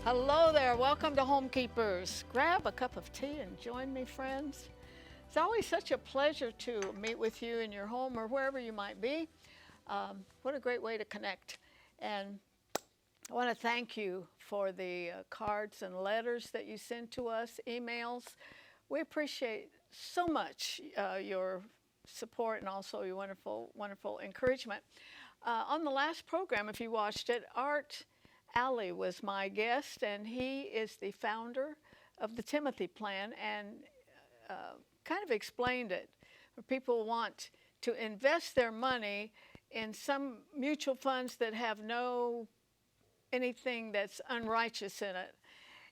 Hello there, welcome to Homekeepers. Grab a cup of tea and join me, friends. It's always such a pleasure to meet with you in your home or wherever you might be. What a great way to connect. And I want to thank you for the cards and letters that you send to us, emails. We appreciate so much your support and also your wonderful, wonderful encouragement. On the last program, if you watched it, Art Ali was my guest, and he is the founder of the Timothy Plan, and kind of explained it. Where people want to invest their money in some mutual funds that have no anything that's unrighteous in it.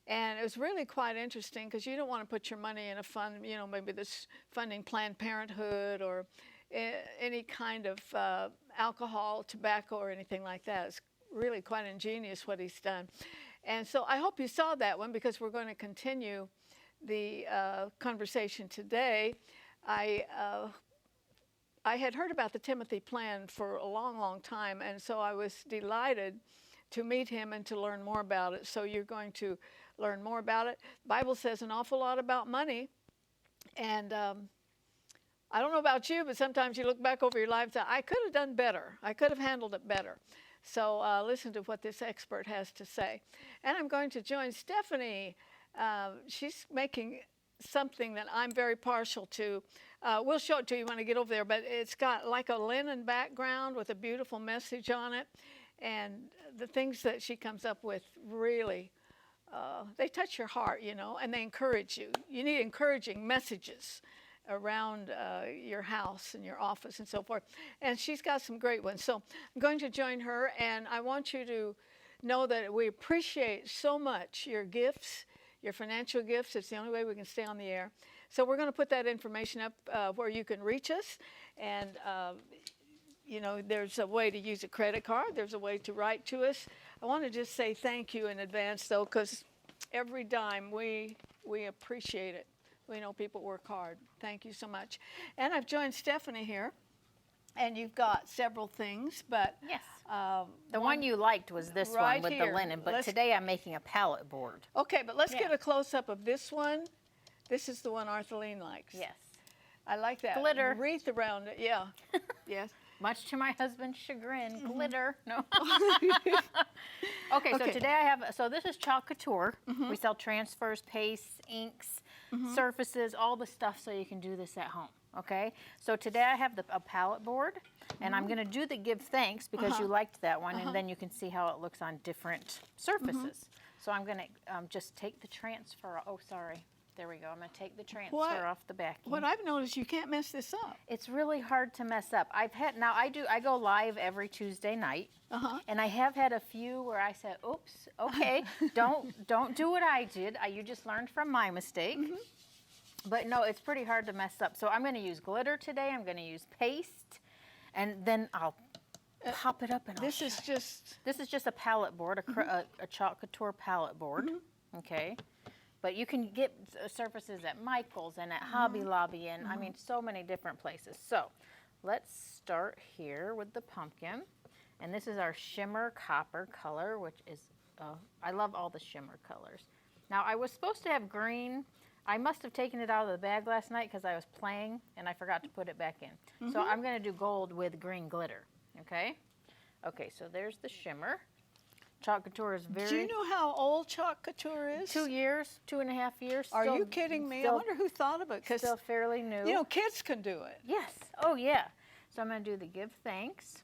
And it was really quite interesting because you don't want to put your money in a fund, you know, maybe this funding Planned Parenthood or any kind of alcohol, tobacco, or anything like that. It's really quite ingenious what he's done. And so I hope you saw that one because we're going to continue the conversation today. I had heard about the Timothy Plan for a long, long time, and so I was delighted to meet him and to learn more about it. So you're going to learn more about it. The Bible says an awful lot about money, and I don't know about you, but sometimes you look back over your life and say, I could have done better. I could have handled it better. So listen to what this expert has to say. And I'm going to join Stephanie. She's making something that I'm very partial to. We'll show it to you when I get over there, but it's got like a linen background with a beautiful message on it. And the things that she comes up with really, they touch your heart, you know, and they encourage you. You need encouraging messages around your house and your office and so forth. And she's got some great ones. So I'm going to join her, and I want you to know that we appreciate so much your gifts, your financial gifts. It's the only way we can stay on the air. So we're going to put that information up where you can reach us. And, you know, there's a way to use a credit card. There's a way to write to us. I want to just say thank you in advance, though, because every dime we appreciate it. We know people work hard. Thank you so much. And I've joined Stephanie here, and you've got several things, but yes, the one you liked was this right one with here. the linen. But today I'm making a palette board. Okay, but let's get a close up of this one. This is the one Arthelene likes. Yes, I like that glitter wreath around it. Yeah, yes. Much to my husband's chagrin, glitter. No. Okay, so today I have, so this is Chalk Couture. We sell transfers, pastes, inks, surfaces, all the stuff so you can do this at home. Okay, so today I have a palette board, and I'm going to do the give thanks because you liked that one, and then you can see how it looks on different surfaces. So I'm going to just take the transfer. Oh, sorry. There we go. I'm going to take the transfer off the backing. What I've noticed, you can't mess this up. It's really hard to mess up. I go live every Tuesday night, and I have had a few where I said, "Oops, okay, don't do what I did. You just learned from my mistake." But no, it's pretty hard to mess up. So I'm going to use glitter today. I'm going to use paste, and then I'll pop it up and this is just a palette board, a Chalk Couture palette board. Okay. But you can get surfaces at Michael's and at Hobby Lobby and I mean so many different places. So let's start here with the pumpkin. And this is our shimmer copper color, which is, I love all the shimmer colors. Now I was supposed to have green. I must have taken it out of the bag last night because I was playing and I forgot to put it back in. So I'm going to do gold with green glitter, okay? Okay, so there's the shimmer. Chalk Couture is very... Do you know how old Chalk Couture is? 2 years, 2.5 years. Are you kidding me? I wonder who thought of it. Still fairly new. You know, kids can do it. Yes. Oh, yeah. So I'm going to do the give thanks.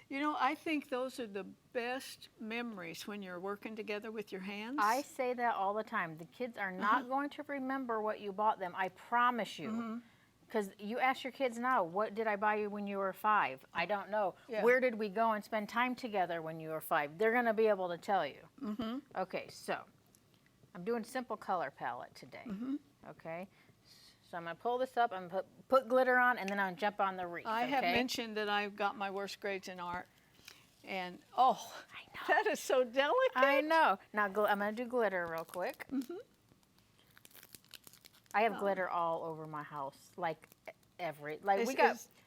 You know, I think those are the best memories when you're working together with your hands. I say that all the time. The kids are not going to remember what you bought them. I promise you. Because you ask your kids now, what did I buy you when you were 5? I don't know. Yeah. Where did we go and spend time together when you were 5? They're going to be able to tell you. Okay, so I'm doing simple color palette today. Okay, so I'm going to pull this up. I'm going to put glitter on, and then I'll jump on the wreath. I have mentioned that I've got my worst grades in art. And, oh, I know. That is so delicate. I know. Now, I'm going to do glitter real quick. I have glitter all over my house, like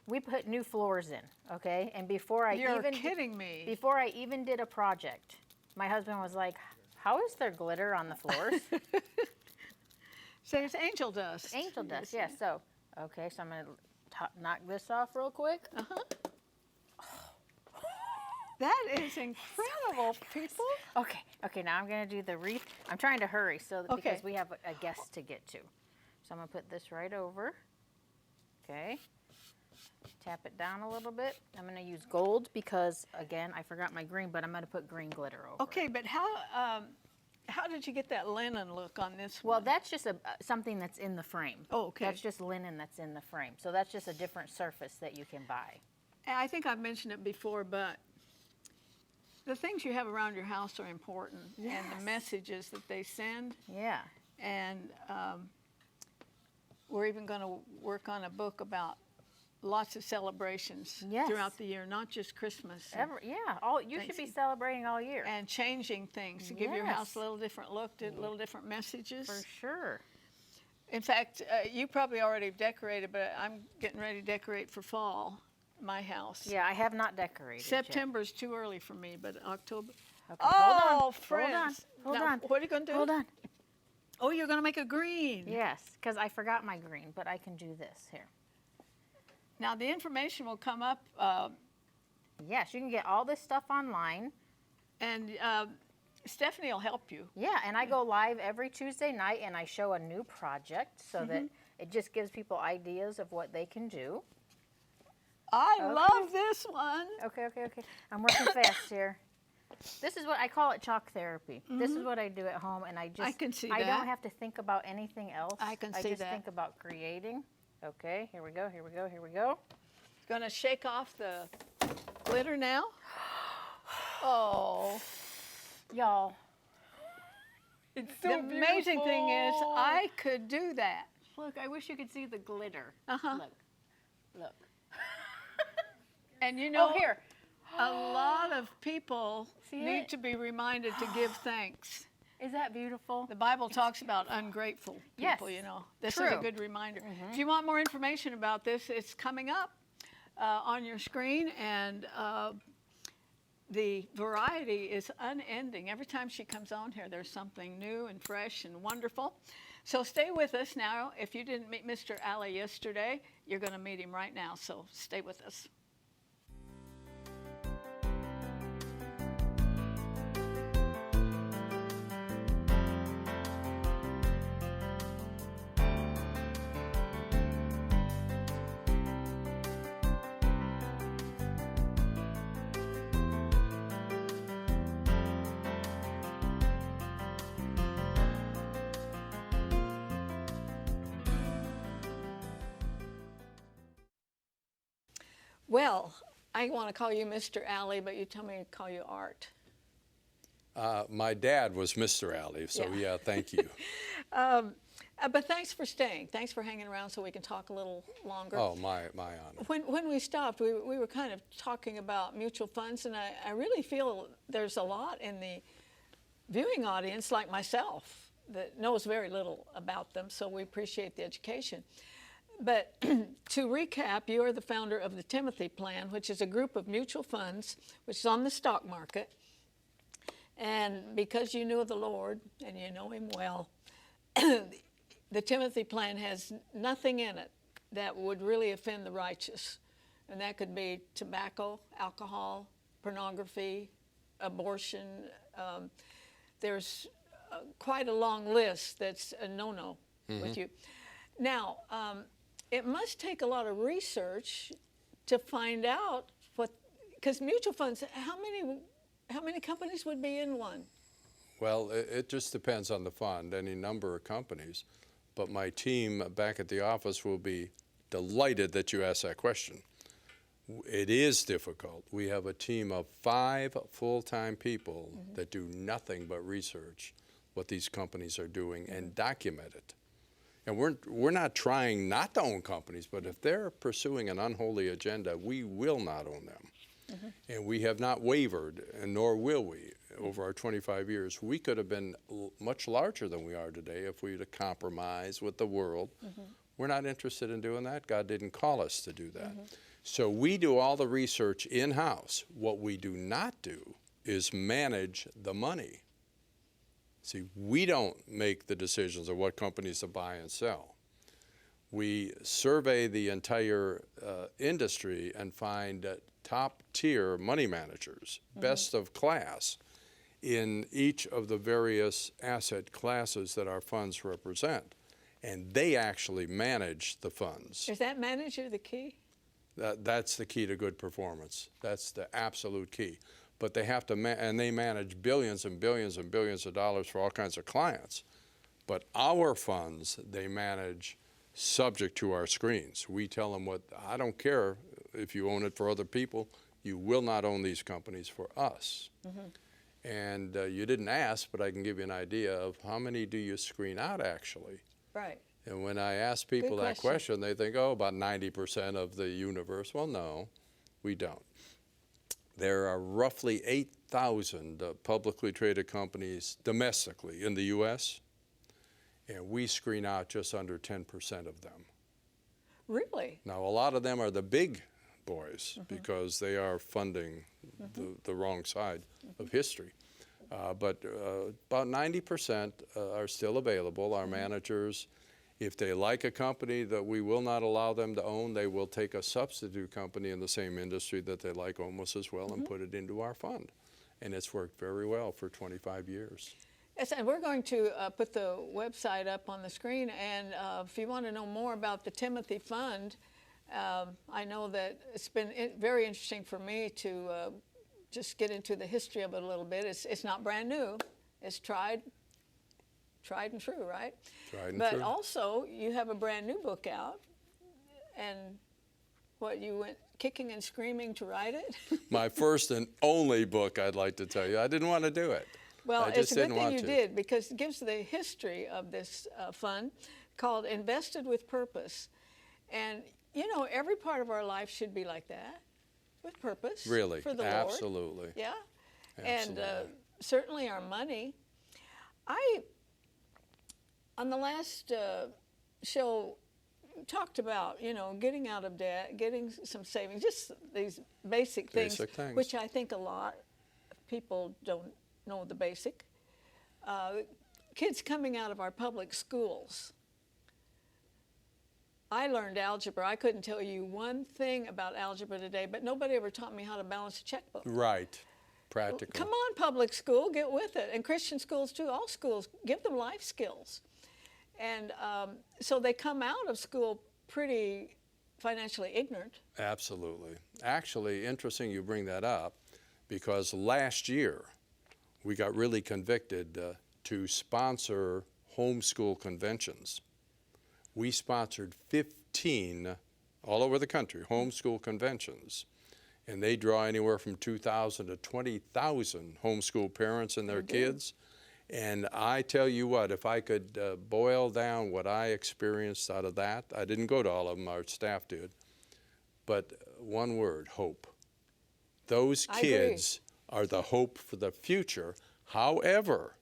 we put new floors in, okay? And before I You're kidding me. Before I even did a project, my husband was like, How is there glitter on the floors? So it's angel dust. Angel dust, yes. So, okay, so I'm going to knock this off real quick. That is incredible, people. Okay, now I'm going to do the wreath. I'm trying to hurry because Okay. we have a guest to get to. So I'm going to put this right over. Okay. Tap it down a little bit. I'm going to use gold because, again, I forgot my green, but I'm going to put green glitter over Okay, it. but how did you get that linen look on this Well, one? that's just something that's in the frame. Oh, okay. That's just linen that's in the frame. So that's just a different surface that you can buy. I think I've mentioned it before, but the things you have around your house are important, and Yes. the messages that they send. Yeah. And we're even going to work on a book about lots of celebrations Yes. throughout the year, not just Christmas. You should be celebrating all year. And changing things to give your house Yes. a little different look, little different messages. For sure. In fact, you probably already decorated, but I'm getting ready to decorate for fall, my house. Yeah, I have not decorated yet. September's too early for me, but October. Okay, Oh, friends. Hold Now, on. what are you going to do? Hold on. Oh, you're going to make a green. Yes, because I forgot my green, but I can do this here. Now, the information will come up, Yes, you can get all this stuff online. and Stephanie will help you. Yeah, and I go live every Tuesday night and I show a new project so that it just gives people ideas of what they can do. I love this one. Okay. I'm working fast here. This is what I call it, chalk therapy. This is what I do at home, and I can see I that. don't have to think about anything else. I can see I just that. think about creating. Okay, here we go. Going to shake off the glitter now. Oh, Y'all, it's so the amazing thing is I could do that. look, I wish you could see the glitter. Uh-huh. Look. And you know, Oh, here. a lot of people See need it? to be reminded to give thanks. Is that beautiful? The Bible talks about ungrateful people, Yes, you know. This is a true. good reminder. If you want more information about this, it's coming up on your screen, and the variety is unending. Every time she comes on here, there's something new and fresh and wonderful. So stay with us now. If you didn't meet Mr. Ali yesterday, you're going to meet him right now, so stay with us. Well, I want to call you Mr. Ali, but you tell me to call you Art. My dad was Mr. Ali, so yeah, thank you. But thanks for staying. Thanks for hanging around so we can talk a little longer. Oh, my honor. When we stopped, we were kind of talking about mutual funds, and I really feel there's a lot in the viewing audience, like myself, that knows very little about them, so we appreciate the education. But to recap, you are the founder of the Timothy Plan, which is a group of mutual funds which is on the stock market. And because you knew the Lord and you know him well, the Timothy Plan has nothing in it that would really offend the righteous. And that could be tobacco, alcohol, pornography, abortion. There's quite a long list that's a no-no with you. Now, it must take a lot of research to find out what, because mutual funds, how many companies would be in one? Well, it just depends on the fund, any number of companies. But my team back at the office will be delighted that you asked that question. It is difficult. We have a team of 5 full-time people that do nothing but research what these companies are doing and document it. And we're not trying not to own companies, but if they're pursuing an unholy agenda, we will not own them. And we have not wavered, and nor will we, over our 25 years. We could have been much larger than we are today if we'd have compromised with the world. We're not interested in doing that. God didn't call us to do that. So we do all the research in-house. What we do not do is manage the money. See, we don't make the decisions of what companies to buy and sell. We survey the entire industry and find top-tier money managers, best of class, in each of the various asset classes that our funds represent. And they actually manage the funds. Is that manager the key? That's the key to good performance. That's the absolute key. But they have to, and they manage billions and billions and billions of dollars for all kinds of clients. But our funds, they manage subject to our screens. We tell them what, I don't care if you own it for other people, you will not own these companies for us. And you didn't ask, but I can give you an idea of how many do you screen out actually. Right. And when I ask people that question, they think, oh, about 90% of the universe. Well, no, we don't. There are roughly 8,000 publicly traded companies domestically in the U.S., and we screen out just under 10% of them. Really? Now, a lot of them are the big boys because they are funding the wrong side of history. But about 90% are still available. Our managers, if they like a company that we will not allow them to own, they will take a substitute company in the same industry that they like almost as well and put it into our fund. And it's worked very well for 25 years. Yes, and we're going to put the website up on the screen. And if you want to know more about the Timothy Fund, I know that it's been very interesting for me to just get into the history of it a little bit. It's not brand new. It's tried and true, right? Tried and but true. also, you have a brand new book out, and what, you went kicking and screaming to write it? My first and only book, I'd like to tell you. I didn't want to do it. Well, I it's just a good didn't thing want you to. did, because it gives the history of this fund called Invested with Purpose. And, you know, every part of our life should be like that, with purpose. Really, For the absolutely. Lord. Yeah. Absolutely. And certainly our money. On the last show, talked about, you know, getting out of debt, getting some savings, just these basic things, which I think a lot of people don't know the basic. Kids coming out of our public schools. I learned algebra. I couldn't tell you one thing about algebra today, but nobody ever taught me how to balance a checkbook. Right. Practical. Come on, public school, get with it. And Christian schools too, all schools, give them life skills. And so they come out of school pretty financially ignorant. Absolutely. Actually, interesting you bring that up, because last year we got really convicted to sponsor homeschool conventions. We sponsored 15 all over the country, homeschool conventions. And they draw anywhere from 2,000 to 20,000 homeschool parents and their kids. And I tell you what, if I could boil down what I experienced out of that, I didn't go to all of them, our staff did, but one word, hope. Those kids are the hope for the future. However,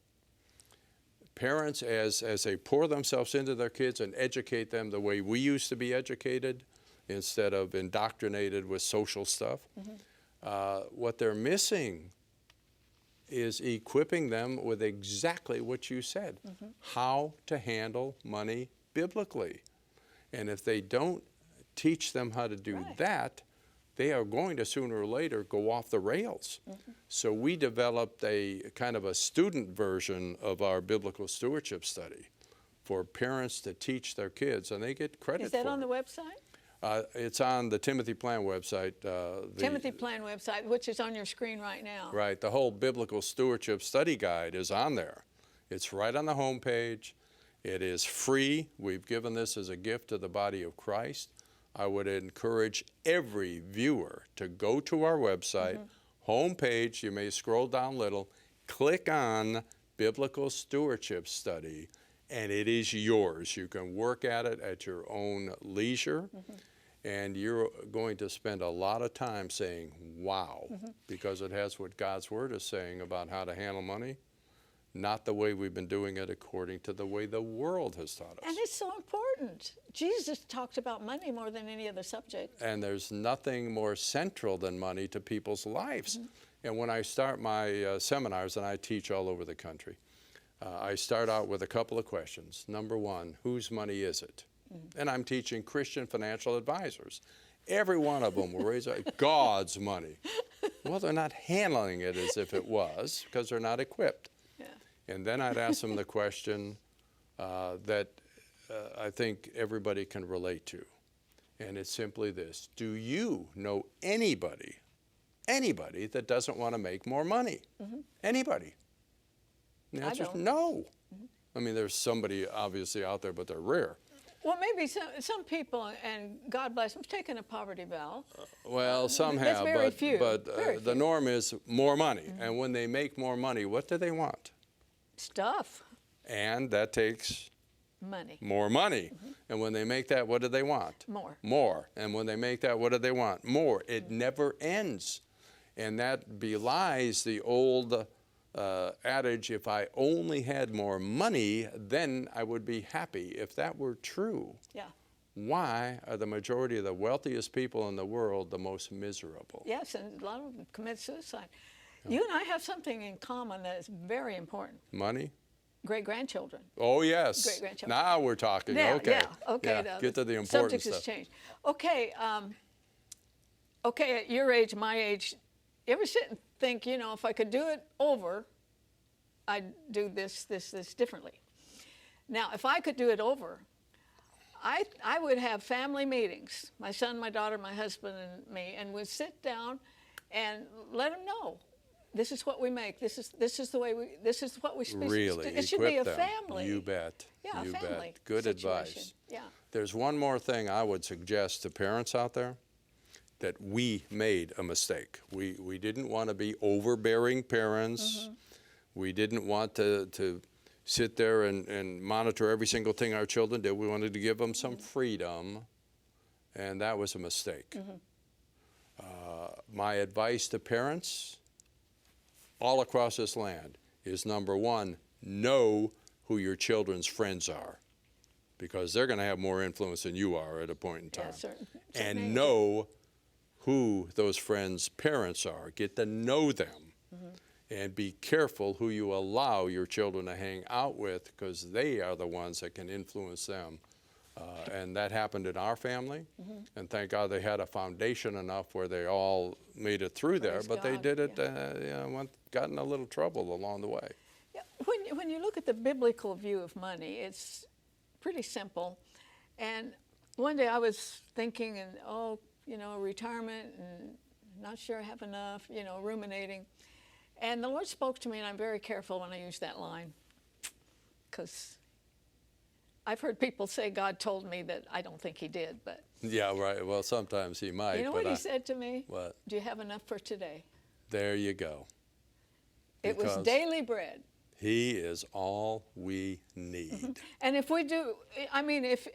parents, as they pour themselves into their kids and educate them the way we used to be educated, instead of indoctrinated with social stuff, what they're missing is equipping them with exactly what you said, how to handle money biblically. And if they don't teach them how to do that, they are going to sooner or later go off the rails. So we developed a kind of a student version of our biblical stewardship study for parents to teach their kids, and they get credit for it. Is that on the website? It's on the Timothy Plan website. Timothy Plan website, which is on your screen right now. Right. The whole biblical stewardship study guide is on there. It's right on the home page. It is free. We've given this as a gift to the body of Christ. I would encourage every viewer to go to our website, home page. You may scroll down a little, click on Biblical Stewardship Study, and it is yours. You can work at it at your own leisure. And you're going to spend a lot of time saying, wow, because it has what God's Word is saying about how to handle money, not the way we've been doing it according to the way the world has taught us. And it's so important. Jesus talked about money more than any other subject. And there's nothing more central than money to people's lives. And when I start my seminars, and I teach all over the country, I start out with a couple of questions. Number one, whose money is it? And I'm teaching Christian financial advisors. Every one of them will raise God's money. Well, they're not handling it as if it was because they're not equipped. Yeah. And then I'd ask them the question that I think everybody can relate to. And it's simply this: do you know anybody that doesn't want to make more money? Anybody? And the answer is don't. no. I mean, there's somebody obviously out there, but they're rare. Well, maybe some people, and God bless them, have taken a poverty vow. Well, some That's have, very few. but Very the few. norm is more money. And when they make more money, what do they want? Stuff. And that takes Money. more money. And when they make that, what do they want? More. More. And when they make that, what do they want? More. It never ends. And that belies the old adage, if I only had more money, then I would be happy. If that were true, Yeah. why are the majority of the wealthiest people in the world the most miserable? Yes, and a lot of them commit suicide. You and I have something in common that is very important. Money? Great-grandchildren. Oh, yes. Great-grandchildren. Now we're talking. Yeah, Okay. yeah, okay. Yeah, get to the important subject has stuff. changed. Okay, okay, at your age, my age, you ever sit and think, you know, if I could do it over, I'd do this differently. Now, if I could do it over, I would have family meetings, my son, my daughter, my husband, and me, and we'd sit down and let them know. This is what we make. This is the way we. This is what we. Really, it should be a equip them. family. You bet. Yeah, you a family. bet. Good situation. advice. Yeah. There's one more thing I would suggest to parents out there, that we made a mistake. We didn't want to be overbearing parents. We didn't want to sit there and monitor every single thing our children did. We wanted to give them some freedom, and that was a mistake. My advice to parents all across this land is, number one, know who your children's friends are, because they're going to have more influence than you are at a point in time. Yeah, certain And ages. know who those friends' parents are. Get to know them. And be careful who you allow your children to hang out with, because they are the ones that can influence them. And that happened in our family. And thank God they had a foundation enough where they all made it through there. Praise But they God, did it, yeah. got in a little trouble along the way. Yeah, when you look at the biblical view of money, it's pretty simple. And one day I was thinking, and retirement, and not sure I have enough, ruminating. And the Lord spoke to me, and I'm very careful when I use that line, because I've heard people say God told me that. I don't think he did, but Yeah, right. Well, sometimes he might. you know but what he said to me? What? Do you have enough for today? There you go. It was Because daily bread. He is all we need. And if we do, I mean, if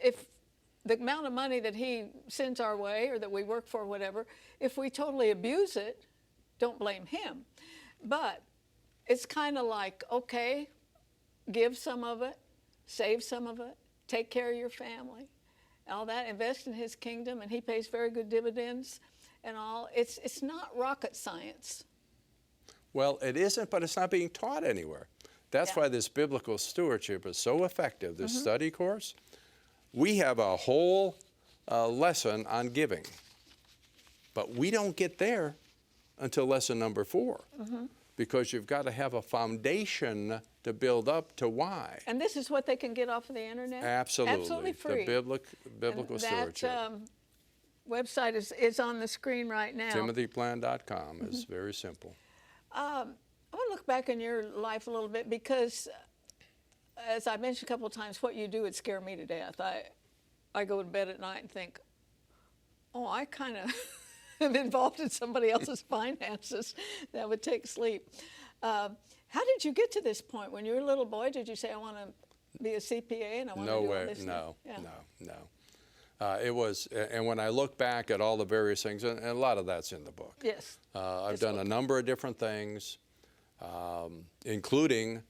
the amount of money that he sends our way, or that we work for, whatever, if we totally abuse it, don't blame him. But it's kind of like, okay, give some of it, save some of it, take care of your family, all that, invest in his kingdom, and he pays very good dividends and all. It's not rocket science. Well, it isn't, but it's not being taught anywhere. That's Yeah. why this biblical stewardship is so effective, this study course. We have a whole lesson on giving, but we don't get there until lesson number 4, because you've got to have a foundation to build up to why. And this is what they can get off of the internet? Absolutely. Absolutely free. The biblical And stewardship. that website is on the screen right now. TimothyPlan.com is very simple. I want to look back in your life a little bit, because, as I mentioned a couple of times, what you do would scare me to death. I go to bed at night and think, oh, I kind of am involved in somebody else's finances. That would take sleep. How did you get to this point? When you were a little boy, did you say, I want to be a CPA and I want No to do way. all this No, stuff? Yeah. no. It was, and when I look back at all the various things, and a lot of that's in the book. Yes. I've This done book. a number of different things, including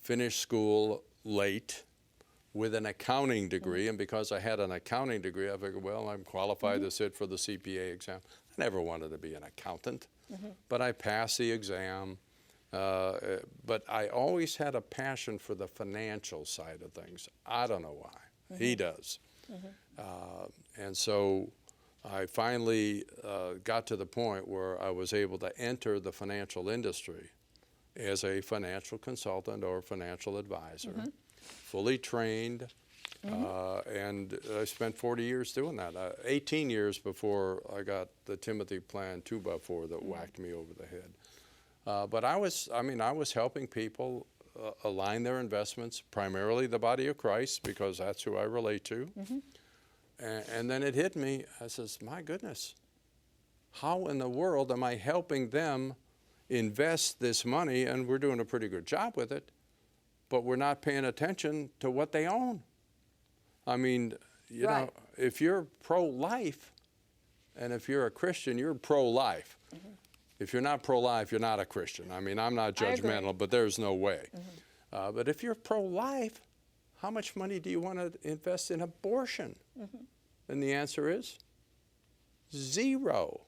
finish school late with an accounting degree. And because I had an accounting degree, I figured, well, I'm qualified to sit for the CPA exam. I never wanted to be an accountant, but I passed the exam. But I always had a passion for the financial side of things. I don't know why. He does. And so I finally got to the point where I was able to enter the financial industry as a financial consultant or financial advisor, fully trained. And I spent 40 years doing that. 18 years before I got the Timothy Plan 2x4 that whacked me over the head. But I was helping people align their investments, primarily the body of Christ, because that's who I relate to. And then it hit me. I says, my goodness, how in the world am I helping them invest this money? And we're doing a pretty good job with it, but we're not paying attention to what they own. I mean, you know, if you're pro-life, and if you're a Christian, you're pro-life. If you're not pro-life, you're not a Christian. I mean, I'm not judgmental, but there's no way. But if you're pro-life, how much money do you want to invest in abortion? And the answer is zero.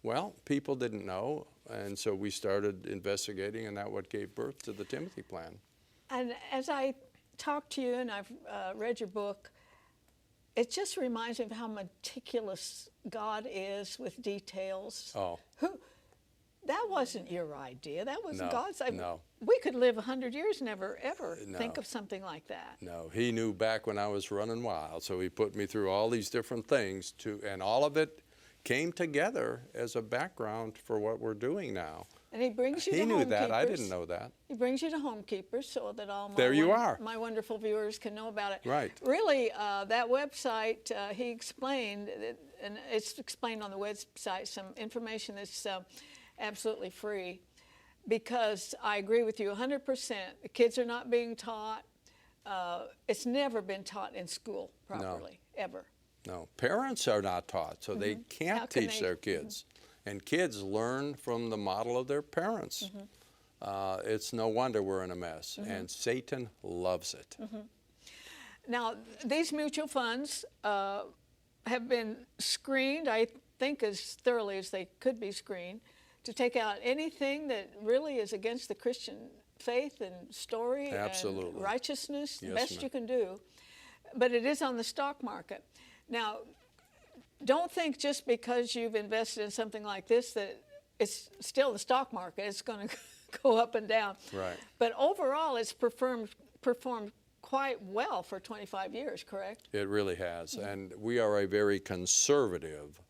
Well, people didn't know, and so we started investigating, and that's what gave birth to the Timothy Plan. And as I talk to you, and I've read your book, it just reminds me of how meticulous God is with details. That wasn't your idea. That was God's idea. No. We could live 100 years, never ever think of something like that. No, he knew back when I was running wild, so he put me through all these different things, and all of it came together as a background for what we're doing now. And he brings you to He knew Homekeepers. that. I didn't know that. He brings you to Homekeepers so that all my wonderful viewers can know about it. Right. Really, that website, he explained, and it's explained on the website, some information that's absolutely free, because I agree with you 100%. The kids are not being taught. It's never been taught in school properly, ever. No, parents are not taught, so they can't teach their kids. And kids learn from the model of their parents. It's no wonder we're in a mess, and Satan loves it. Now, these mutual funds have been screened, I think, as thoroughly as they could be screened, to take out anything that really is against the Christian faith and story and righteousness, the best you can do. But it is on the stock market. Now, don't think just because you've invested in something like this that it's still the stock market. It's going to go up and down. Right. But overall, it's performed quite well for 25 years, correct? It really has. And we are a very conservative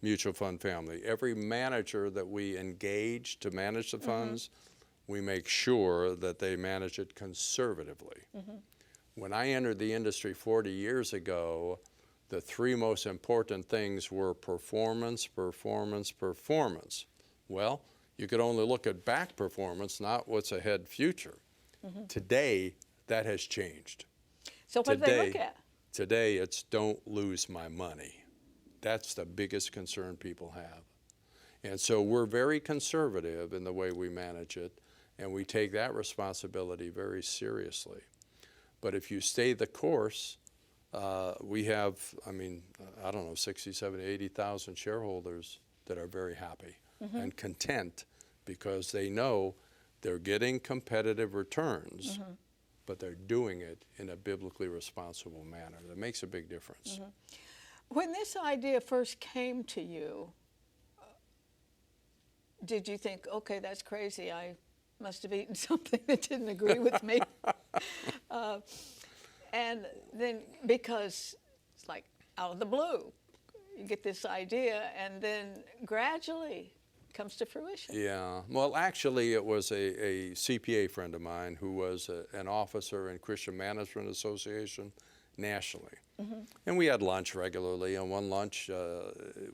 mutual fund family. Every manager that we engage to manage the funds, we make sure that they manage it conservatively. When I entered the industry 40 years ago, the three most important things were performance, performance, performance. Well, you could only look at back performance, not what's ahead future. Today, that has changed. So what do they look at? Today, it's don't lose my money. That's the biggest concern people have. And so we're very conservative in the way we manage it, and we take that responsibility very seriously. But if you stay the course, we have, I don't know, 60, 70, 80,000 shareholders that are very happy and content because they know they're getting competitive returns, but they're doing it in a biblically responsible manner. That makes a big difference. When this idea first came to you, did you think, okay, that's crazy, I must have eaten something that didn't agree with me? And then, because it's like out of the blue, you get this idea, and then gradually it comes to fruition. Yeah, well, actually, it was a CPA friend of mine who was an officer in Christian Management Association nationally. And we had lunch regularly. And one lunch,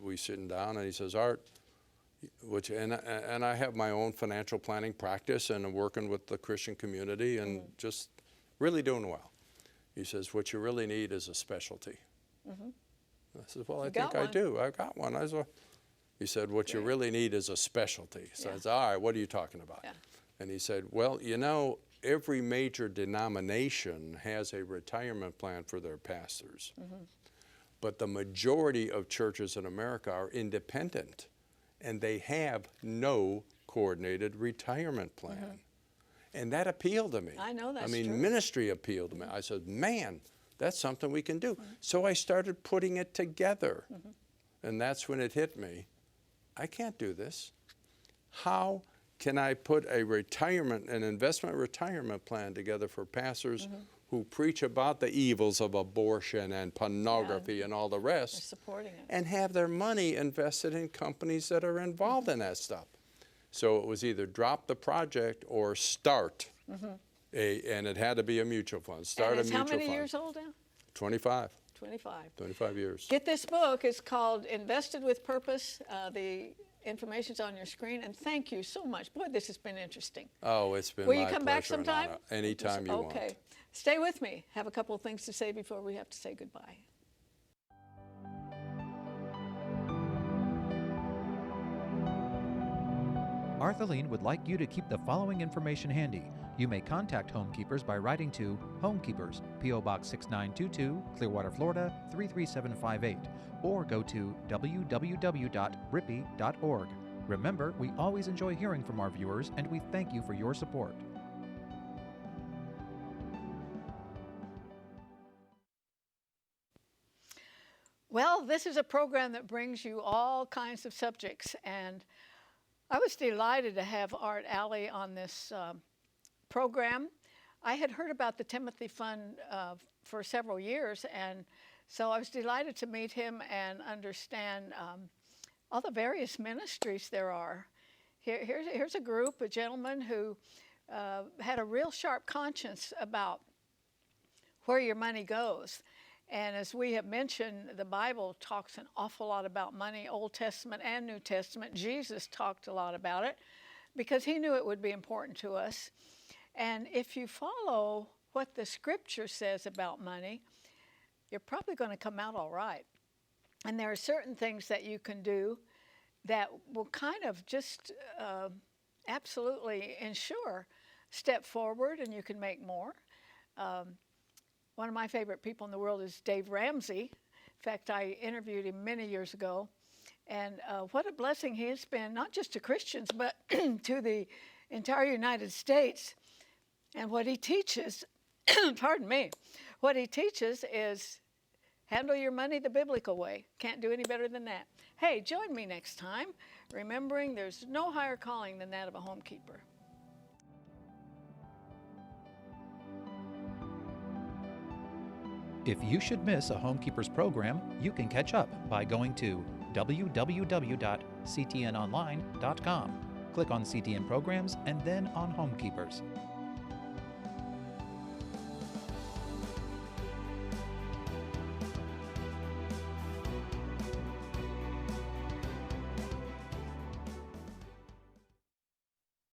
we sitting down, and he says, Art, and I have my own financial planning practice, and I'm working with the Christian community and just really doing well. He says, what you really need is a specialty. I said, well, I think I do. I got one. He said, what you really need is a specialty. So I said, all right, what are you talking about? And he said, well, you know, every major denomination has a retirement plan for their pastors. But the majority of churches in America are independent, and they have no coordinated retirement plan. And that appealed to me. I know that's I mean, true. ministry appealed to me. I said, man, that's something we can do. So I started putting it together. And that's when it hit me. I can't do this. How can I put an investment retirement plan together for pastors who preach about the evils of abortion and pornography and all the They're rest, supporting it. and have their money invested in companies that are involved in that stuff? So it was either drop the project or start, and it had to be a mutual fund. Start And a it's mutual how many fund. years old now? 25. 25. Years. Get this book. It's called Invested with Purpose. The information's on your screen. And thank you so much. Boy, this has been interesting. Oh, it's been Will my you come back pleasure and sometime? honor. Anytime you Okay. want. Stay with me. Have a couple of things to say before we have to say goodbye. Arthelene would like you to keep the following information handy. You may contact Homekeepers by writing to Homekeepers, P.O. Box 6922, Clearwater, Florida 33758, or go to www.rippy.org. Remember, we always enjoy hearing from our viewers, and we thank you for your support. Well, this is a program that brings you all kinds of subjects, and I was delighted to have Art Alley on this program. I had heard about the Timothy Fund for several years, and so I was delighted to meet him and understand all the various ministries there are. Here's a group, a gentleman who had a real sharp conscience about where your money goes. And as we have mentioned, the Bible talks an awful lot about money, Old Testament and New Testament. Jesus talked a lot about it because he knew it would be important to us. And if you follow what the Scripture says about money, you're probably going to come out all right. And there are certain things that you can do that will kind of just absolutely ensure step forward and you can make more. One of my favorite people in the world is Dave Ramsey. In fact, I interviewed him many years ago. And what a blessing he has been, not just to Christians, but to the entire United States. And what he teaches, pardon me, what he teaches is handle your money the biblical way. Can't do any better than that. Hey, join me next time, remembering there's no higher calling than that of a homekeeper. If you should miss a Homekeepers program, you can catch up by going to www.ctnonline.com. Click on CTN Programs and then on Homekeepers.